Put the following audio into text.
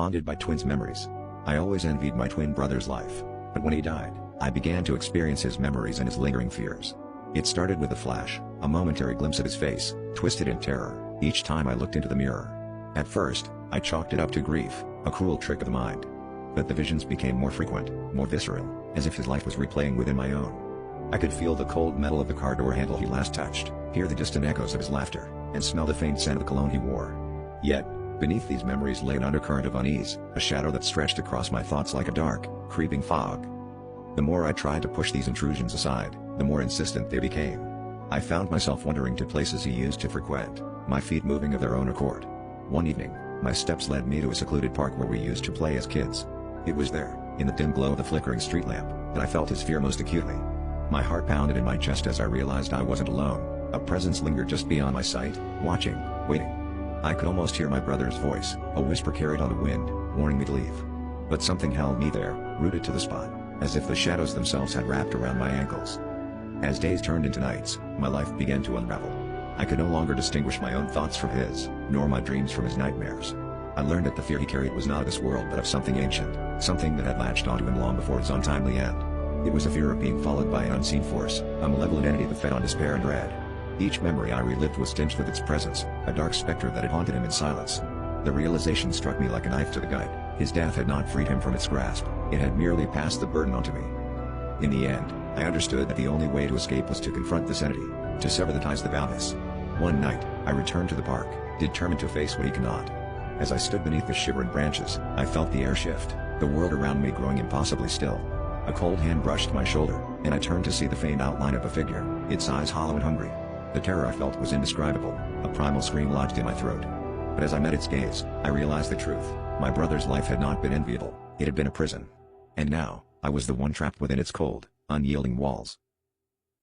haunted by twins' memories. I always envied my twin brother's life, but when he died, I began to experience his memories and his lingering fears. It started with a flash, a momentary glimpse of his face, twisted in terror, each time I looked into the mirror. At first, I chalked it up to grief, a cruel trick of the mind. But the visions became more frequent, more visceral, as if his life was replaying within my own. I could feel the cold metal of the car door handle he last touched, hear the distant echoes of his laughter, and smell the faint scent of the cologne he wore. Yet, beneath these memories lay an undercurrent of unease, a shadow that stretched across my thoughts like a dark, creeping fog. The more I tried to push these intrusions aside, the more insistent they became. I found myself wandering to places he used to frequent, my feet moving of their own accord. One evening, my steps led me to a secluded park where we used to play as kids. It was there, in the dim glow of the flickering street lamp, that I felt his fear most acutely. My heart pounded in my chest as I realized I wasn't alone. A presence lingered just beyond my sight, watching, waiting. I could almost hear my brother's voice, a whisper carried on the wind, warning me to leave. But something held me there, rooted to the spot, as if the shadows themselves had wrapped around my ankles. As days turned into nights, my life began to unravel. I could no longer distinguish my own thoughts from his, nor my dreams from his nightmares. I learned that the fear he carried was not of this world but of something ancient, something that had latched onto him long before his untimely end. It was a fear of being followed by an unseen force, a malevolent entity that fed on despair and dread. Each memory I relived was tinged with its presence, a dark specter that had haunted him in silence. The realization struck me like a knife to the gut. His death had not freed him from its grasp, it had merely passed the burden onto me. In the end, I understood that the only way to escape was to confront this entity, to sever the ties that bound us. One night, I returned to the park, determined to face what he cannot. As I stood beneath the shivering branches, I felt the air shift, the world around me growing impossibly still. A cold hand brushed my shoulder, and I turned to see the faint outline of a figure, its eyes hollow and hungry. The terror I felt was indescribable, a primal scream lodged in my throat. But as I met its gaze, I realized the truth. My brother's life had not been enviable, it had been a prison. And now, I was the one trapped within its cold, unyielding walls.